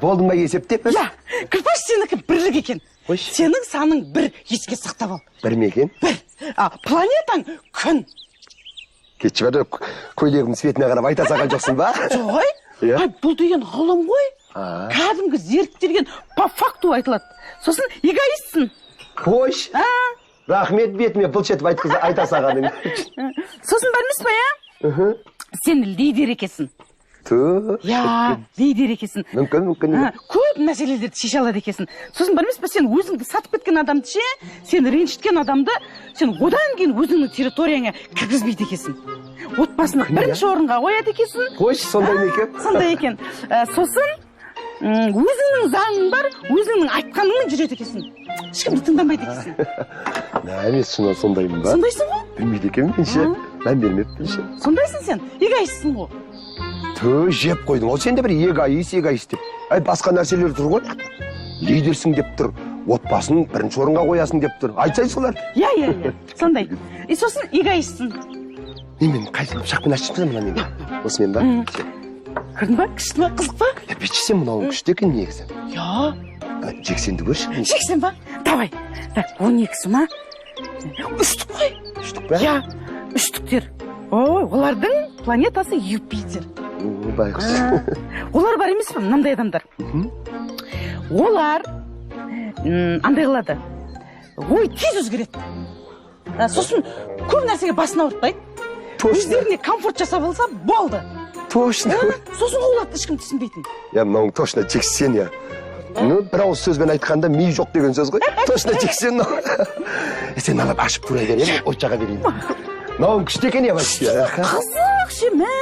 Болдың ба есептеп? Я, кірпаш сенікі бірлік екен. Сенің саның бір, еске сақтап ал. Бір ме екен? Бір. Планетаң күн. Кетші бәрі көйлегімнің светіне қарап айта саған жоқсың ба? Жой? Бұл деген ғылым ғой. Кәдімгі зерттелген по факту айтылады. Сосын эгоистсің. Қойш. Рахмет бетіме бұлшетіп айта сағаның. Сосын білмес па, я? Сен лидер екесің. Я, лидер екесің. Мүмкін. Көп мәселелерді шеше алады екесің. Сосын білмес па, сен өзіңді сатып кеткен адамды ше, сен ренжіткен адамды, сен одан кейін өзіңнің территорияңа кіргізбейді екесің. Отбасыны бірінші орынға қояды екесің. Қойш, сондай екен. Сондай екен. Сосын өзіңнің заңың бар, өзіңнің айтқаныңмен жүреді екесің. Ешкімді тыңдамайды екесің. Емес, шына сондаймын ба? Сондайсың ғой? Білмейді екен мен ше. Мән бермеппін ше. Сондайсың сен, эгоистсің ғой. Жеп қойдың. Ол сенде бір эгоист деп. Басқа нәрселер тұр ғой. Лидерсің деп тұр. Отбасын бірінші орынға қоясың деп тұр. Айтсай солар. Я. Сондай. Сосын эгоистсің. Мен қайсың шақпен ашып мұна мен. Осымен ба? Көрдің ба? Күшті ма? Қызық па? Бетшісен мұнауың күшті екен негізі. Я. Жексенді көрші. Жексен ба? Давай. Так, 12-сі ма? Үштік қой. Үштік ба? Я, үштіктер. Олардың планетасы Юпитер. Байқұс. Олар бар емес па, мынандай адамдар. Олар андай қылады. Ой, тез өзгереді. Сосын көп нәрсеге басын ауыртпайды. Өздеріне комфорт жасап алса, болды. Точно. Сосын қуылады, ешкім түсінбейтін. Мынауың точно жексен, я. Бір ауыз сөзбен айтқанда ми жоқ деген сөз ғой. Точно жексен. Сен алып ашып тұра беремін, ойчаға берейін. Мынауың күшті екен, я. Қызық ше, мә.